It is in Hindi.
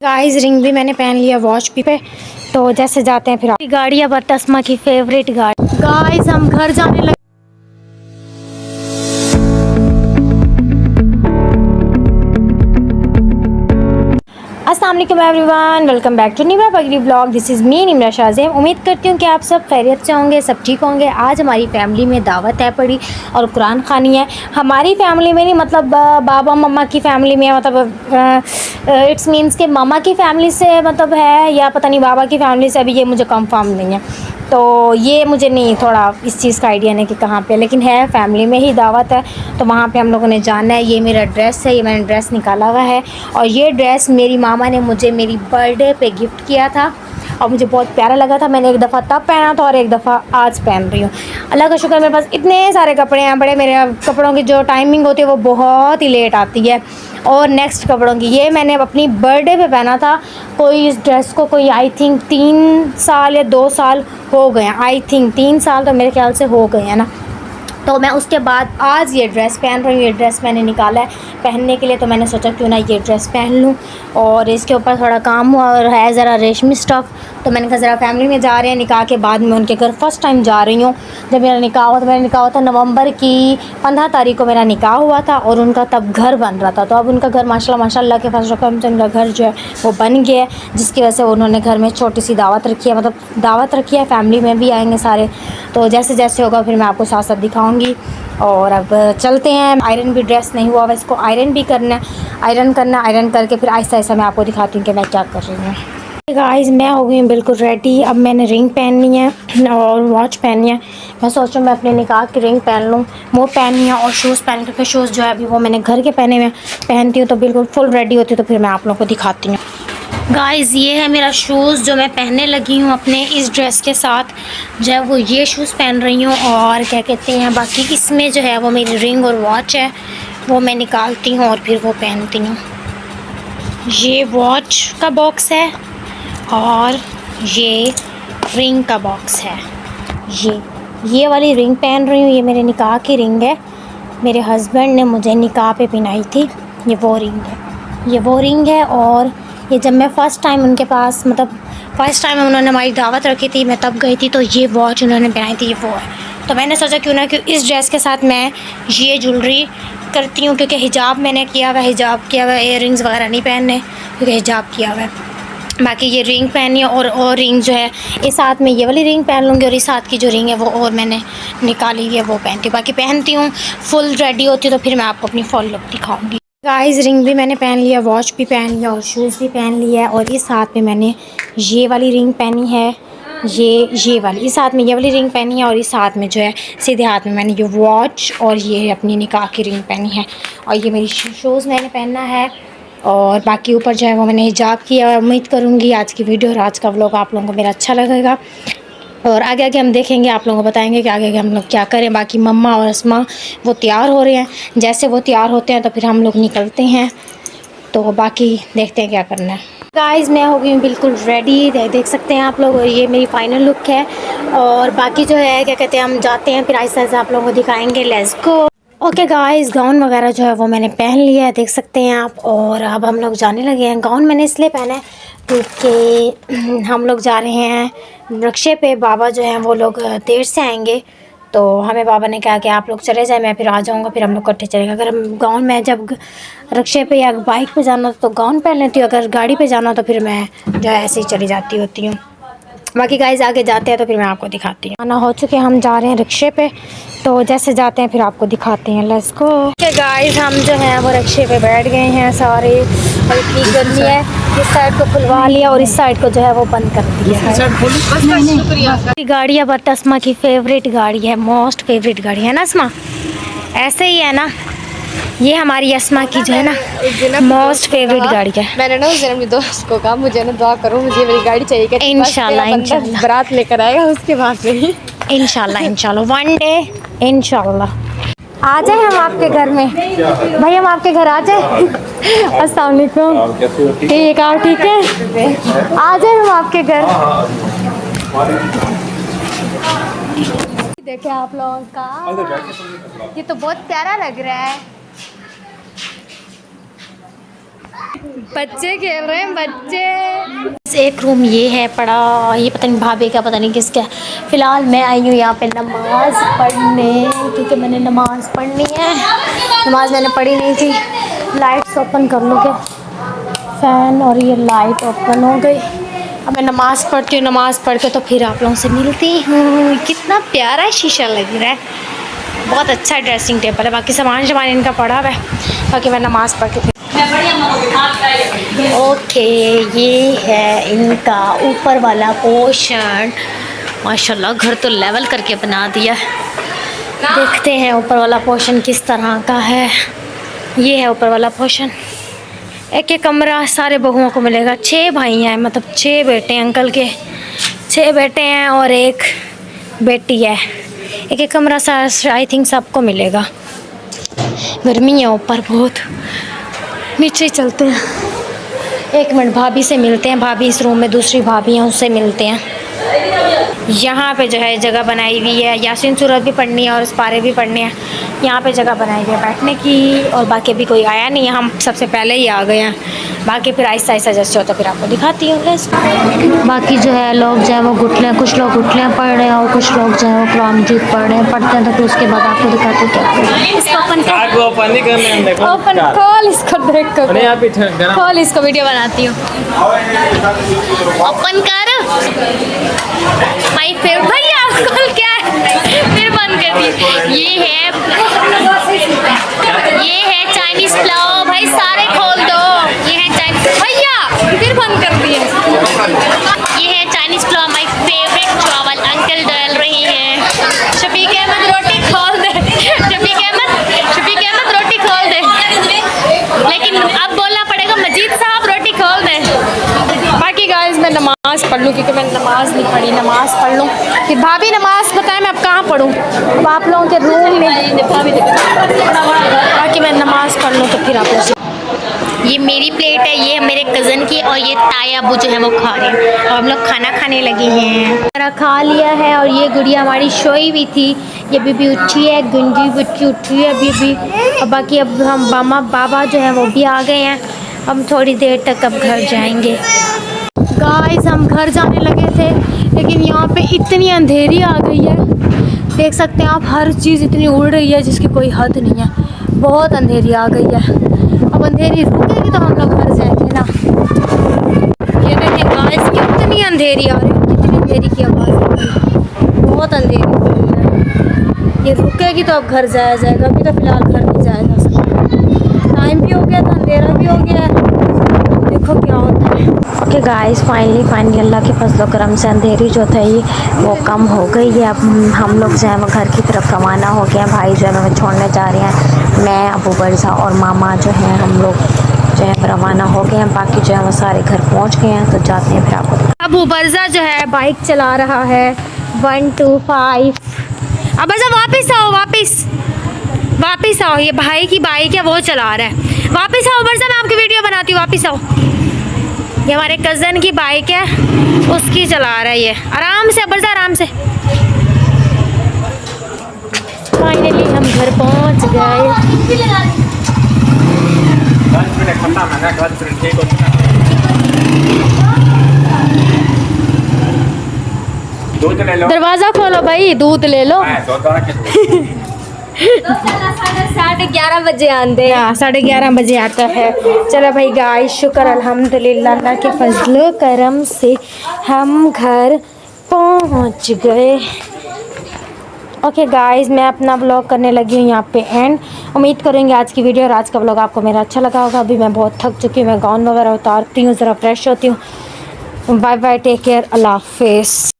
गाइस रिंग भी मैंने पहन लिया, वॉच भी पे। तो जैसे जाते हैं फिर गाड़ी अब तस्मा की फेवरेट गाड़ी। गाइस हम घर जाने लगे। अस्सलाम वालेकुम everyone, welcome back to Nimra Pagdi blog. This is me Nimra Shazem. उम्मीद करती हूँ कि आप सब खैरियत से होंगे, सब ठीक होंगे। आज हमारी फैमिली में दावत है पड़ी और कुरान खानी है। हमारी फैमिली में नहीं, मतलब बाबा मम्मा की फैमिली में, मतलब इट्स मीन्स के मामा की फैमिली से मतलब है, या पता नहीं बाबा की फैमिली से, अभी ये मुझे कंफर्म नहीं है। तो ये मुझे नहीं थोड़ा इस चीज़ का आइडिया नहीं कि कहाँ पे, लेकिन है फैमिली में ही दावत है, तो वहाँ पे हम लोगों ने जाना है। ये मेरा ड्रेस है, ये मैंने ड्रेस निकाला हुआ है, और ये ड्रेस मेरी मामा ने मुझे मेरी बर्थडे पे गिफ्ट किया था और मुझे बहुत प्यारा लगा था। मैंने एक दफ़ा तब पहना था और एक दफ़ा आज पहन रही हूँ। अल्लाह का शुक्र, मेरे पास इतने सारे कपड़े हैं। बड़े मेरे कपड़ों की जो टाइमिंग होती है वो बहुत ही लेट आती है। और नेक्स्ट कपड़ों की, ये मैंने अपनी बर्थडे पे पहना था। कोई इस ड्रेस को कोई आई थिंक 3 साल या 2 साल हो गए हैं। आई थिंक 3 साल तो मेरे ख्याल से हो गए हैं ना। तो मैं उसके बाद आज ये ड्रेस पहन रही हूँ। ये ड्रेस मैंने निकाला है पहनने के लिए, तो मैंने सोचा क्यों ना ये ड्रेस पहन लूँ। और इसके ऊपर थोड़ा काम हुआ और है ज़रा रेशमी स्टफ़, तो मैंने कहा ज़रा फैमिली में जा रहे हैं निकाह के बाद में उनके घर फ़र्स्ट टाइम जा रही हूँ। जब मेरा निकाह हुआ, तो मेरा निकाह हुआ था नवंबर की 15 तारीख को मेरा निकाह हुआ था, और उनका तब घर बन रहा था। तो अब उनका घर माशाल्लाह के फर्स्ट रकम से उनका घर जो है वो बन गया है, जिसकी वजह से उन्होंने घर में छोटी सी दावत रखी है, मतलब दावत रखी है, फैमिली में भी आएंगे सारे। तो जैसे जैसे होगा फिर मैं आपको साथ साथ दिखाऊँगी। और अब चलते हैं। आयरन भी ड्रेस नहीं हुआ, इसको आयरन भी करना है, आयरन करके फिर आहिस्ता आहिस्ता मैं आपको दिखाती हूँ कि मैं क्या कर रही हूँ। गाइस मैं हो गई हूँ बिल्कुल रेडी। अब मैंने रिंग पहननी है और वॉच पहननी है। मैं सोच रही हूँ मैं अपने निकाह की रिंग पहन लूँ, वो पहननी है, और शूज़ पहन, क्योंकि शूज़ जो है अभी वो मैंने घर के पहने हुए पहनती हूँ तो बिल्कुल फुल रेडी होती हूँ। तो फिर मैं आप लोगों को दिखाती हूँ। गाइस ये है मेरा शूज़ जो मैं पहनने लगी हूँ अपने इस ड्रेस के साथ, जो है वो ये शूज़ पहन रही हूँ। और क्या कहते हैं, बाकी इसमें जो है वो मेरी रिंग और वॉच है, वो मैं निकालती हूँ और फिर वो पहनती हूँ। ये वॉच का बॉक्स है और ये रिंग का बॉक्स है। ये वाली रिंग पहन रही हूँ, ये मेरे निकाह की रिंग है, मेरे हस्बैंड ने मुझे निकाह पे पहनाई थी। ये वो रिंग है। और ये जब मैं फ़र्स्ट टाइम उनके पास, मतलब फ़र्स्ट टाइम उन्होंने हमारी दावत रखी थी, मैं तब गई थी, तो ये वॉच उन्होंने पहनाई थी, ये वो है। तो मैंने सोचा क्यों ना कि इस ड्रेस के साथ मैं ये ज्वेलरी करती हूँ, क्योंकि हिजाब मैंने किया हुआ है, इयररिंग्स वगैरह नहीं पहनने क्योंकि हिजाब किया हुआ है। बाकी ये रिंग पहनी है, और रिंग जो है इस हाथ में ये वाली रिंग पहन लूँगी, और इस हाथ की जो रिंग है वो और मैंने निकाली हुई है वो पहनती हूँ। बाकी पहनती हूँ, फुल रेडी होती हूँ, तो फिर मैं आपको अपनी फुल लुक दिखाऊँगी। गाइस रिंग भी मैंने पहन लिया, वॉच भी पहन लिया, और शूज़ भी पहन लिया है। और इस हाथ में मैंने ये वाली रिंग पहनी है, ये वाली, इस हाथ में ये वाली रिंग पहनी है, और इस हाथ में जो है सीधे हाथ में मैंने ये वॉच और ये अपनी निकाह की रिंग पहनी है। और ये मेरी शूज़ मैंने पहनना है, और बाकी ऊपर जो है वो मैंने हिजाब किया। उम्मीद करूँगी आज की वीडियो और आज का व्लॉग आप लोगों को मेरा अच्छा लगेगा, और आगे आगे हम देखेंगे, आप लोगों को बताएंगे कि आगे आगे हम लोग क्या करें। बाकी मम्मा और अस्मा वो तैयार हो रहे हैं, जैसे वो तैयार होते हैं तो फिर हम लोग निकलते हैं। तो बाकी देखते हैं क्या करना है। गाइस मैं हो गई हूँ बिल्कुल रेडी, देख सकते हैं आप लोग, और ये मेरी फ़ाइनल लुक है। और बाकी जो है क्या कहते हैं, हम जाते हैं फिर आहिस्ता आहिस्ता आप लोगों को दिखाएँगे। Let's go. Okay guys, gown वगैरह जो है वो मैंने पहन लिया है, देख सकते हैं आप। और अब हम लोग जाने लगे हैं। गाउन मैंने इसलिए पहना है क्योंकि हम लोग जा रहे हैं रक्शे पे। बाबा जो हैं वो लोग देर से आएंगे, तो हमें बाबा ने कहा कि आप लोग चले जाएं, मैं फिर आ जाऊंगा, फिर हम लोग इकट्ठे चलेंगे। अगर हम गाउन में जब रक्शे पे या बाइक पे जाना तो गाउन पहन लेती हूँ, अगर गाड़ी पे जाना तो फिर मैं जो है ऐसे ही चली जाती होती हूँ। बाकी गाइस आगे जाते हैं तो फिर मैं आपको दिखाती हूँ। आना हो चुके, हम जा रहे हैं रिक्शे पे, तो जैसे जाते हैं फिर आपको दिखाते हैं। Let's go. ओके गाइस हम जो है वो रिक्शे पे बैठ गए हैं सारे, और इतनी गर्मी है, इस साइड को खुलवा लिया और इस साइड को जो है वो बंद कर दिया। गाड़ी अब तस्मा की फेवरेट गाड़ी है, मोस्ट फेवरेट गाड़ी है ना अस्मा, ऐसे ही है ना। ये हमारी अस्मा की जो है ना मोस्ट फेवरेट गाड़ी है। मैंने ना उस दिन अपनी दोस्त को कहा मुझे ना दुआ करो, मुझे मेरी गाड़ी चाहिए। इंशाल्लाह बारात लेकर आएगा उसके बाद में इंशाल्लाह वन डे इंशाल्लाह आ जाए हम आपके घर में। भाई हम आपके घर आ जाए। अस्सलाम वालेकुम। ठीक आप ठीक है, आ जाए हम आपके घर। देखे आप लोगों का, ये तो बहुत प्यारा लग रहा है। बच्चे खेल रहे हैं बच्चे। एक रूम ये है पड़ा, ये पता नहीं भाभी का पता नहीं किसका है। फ़िलहाल मैं आई हूँ यहाँ पे नमाज़ पढ़ने, क्योंकि मैंने नमाज़ पढ़नी है। नमाज़ मैंने पढ़ी नहीं थी। लाइट्स ओपन कर लो क्या फ़ैन, और ये लाइट ओपन हो गई। अब मैं नमाज़ पढ़ती हूँ, नमाज़ पढ़ के तो फिर आप लोगों से मिलती हूँ। कितना प्यारा शीशा लग रहा है, बहुत अच्छा ड्रेसिंग टेबल है। बाकी सामान इनका पड़ा हुआ है। बाकी मैं नमाज़ पढ़ के ओके, ये है इनका ऊपर वाला पोर्शन। माशाल्लाह घर तो लेवल करके बना दिया। देखते हैं ऊपर वाला पोर्शन किस तरह का है। ये है ऊपर वाला पोर्शन। एक एक कमरा सारे बहुओं को मिलेगा। 6 भाई हैं, मतलब 6 बेटे हैं अंकल के। 6 बेटे हैं और एक बेटी है। एक एक कमरा आई थिंक सबको मिलेगा। गर्मी है ऊपर बहुत, नीचे ही चलते हैं। 1 मिनट भाभी से मिलते हैं। भाभी इस रूम में दूसरी भाभी हैं, उससे मिलते हैं। यहाँ पे जो है जगह बनाई हुई है, यासीन सूरत भी पढ़नी है और इस्पारे भी पढ़ने हैं। यहाँ पे जगह बनाई हुई है बैठने की, और बाकी अभी कोई आया नहीं है, हम सबसे पहले ही आ गए हैं। बाकी फिर आहिस्ता आहिस्ता जैसे होता फिर आपको दिखाती हूँ। बाकी जो है लोग जो है वो गुटलियाँ, कुछ लोग गुटलियाँ पढ़ रहे हैं और कुछ लोग जो है वो कुरान मजीद पढ़ रहे हैं। पढ़ते हैं तो फिर उसके बाद आपको दिखाती हूँ क्या। इसको ओपन खोल, इसको देख कर खोल, इसको वीडियो बनाती हूँ। ओपन कर माई फेवरेट। भैया खोल, क्या है फिर बंद कर दी। ये है चाइनीज पुलाव। भाई सारे खोल दो। ये है चाइनीज, भैया फिर बंद कर दिए। ये है चाइनीज पुलाव, माई फेवरेट चावल अंकल डाल रही हैं। शफीक अहमद रोटी खोल दे। शफीक अहमद रोटी खोल दे, लेकिन अब बोलना पड़ेगा मजीद साहब रोटी खोल दे। बाकी गाइस मैं नमाज़ पढ़ लूँ, क्योंकि मैंने नमाज़ नहीं पढ़ी। नमाज़ पढ़ लूँ फिर भाभी नमाज़ बताएं मैं अब कहाँ पढ़ूँ। अब आप लोगों के रूम में बाकी मैं नमाज़ पढ़ लूँ तो फिर आप लोग। ये मेरी प्लेट है, ये मेरे कज़न की, और ये ताया अबू जो है वो खा रहे हैं। और हम लोग खाना खाने लगे हैं। खाना खा लिया है और ये गुड़िया हमारी सोई हुई थी, ये भी उठी है। गुंजी बच्ची उठी है अभी भी। और बाकी अब हम बाबा जो है वो भी आ गए हैं। हम थोड़ी देर तक अब घर जाएंगे। गाइस हम घर जाने लगे थे, लेकिन यहाँ पे इतनी अंधेरी आ गई है, देख सकते हैं आप। हर चीज़ इतनी उड़ रही है जिसकी कोई हद नहीं है। बहुत अंधेरी आ गई है। अब अंधेरी रुकेगी तो हम लोग घर जाएंगे ना। ये देखें गाइस कितनी अंधेरी आ रही है, कितनी अंधेरी की आवाज़ आ रही है। बहुत अंधेरी हो रही है। ये रुकेगी तो अब घर जाया जाएगा। अभी तो फ़िलहाल घर नहीं जाया जा सकता। टाइम भी हो गया था, अंधेरा भी हो गया है। देखो क्या होता है। ओके गाइस, फाइनली अल्लाह के फजल करम से अंधेरी जो थी वो कम हो गई है। अब हम लोग जो है वो घर की तरफ रवाना हो गए हैं। भाई जो है हमें छोड़ने जा रहे हैं। मैं, अबू बरसा और मामा जो हैं हम लोग जो है रवाना हो गए हैं। बाकी जो है वो सारे घर पहुंच गए हैं, तो जाते हैं फिर आपको। अबू बरसा जो है बाइक चला रहा है 1 2 5। अब बरसा वापस आओ। ये भाई की बाइक है, वो चला रहा है। वापस आओ बरसा, मैं आपकी वीडियो बनाती हूँ। वापस आओ। ये हमारे कज़न की बाइक है, उसकी चला रहा है ये। आराम से बरसा, आराम से। फाइनली हम घर पहुंच गए। दरवाज़ा खोलो भाई, दूध ले लो। 11:30 बजे आते हैं। 11:30 बजे आता है। चलो भाई गाइस, शुक्र अल्हम्दुलिल्लाह अल्लाह के फजल करम से हम घर पहुंच गए। ओके गाइस, मैं अपना ब्लॉग करने लगी हूँ यहाँ पे एंड। उम्मीद करेंगे आज की वीडियो और आज का ब्लॉग आपको मेरा अच्छा लगा होगा। अभी मैं बहुत थक चुकी हूँ, मैं गाउन वगैरह उतारती हूँ, ज़रा फ्रेश होती हूँ। बाय बाय, टेक केयर, अल्लाह हाफिज़।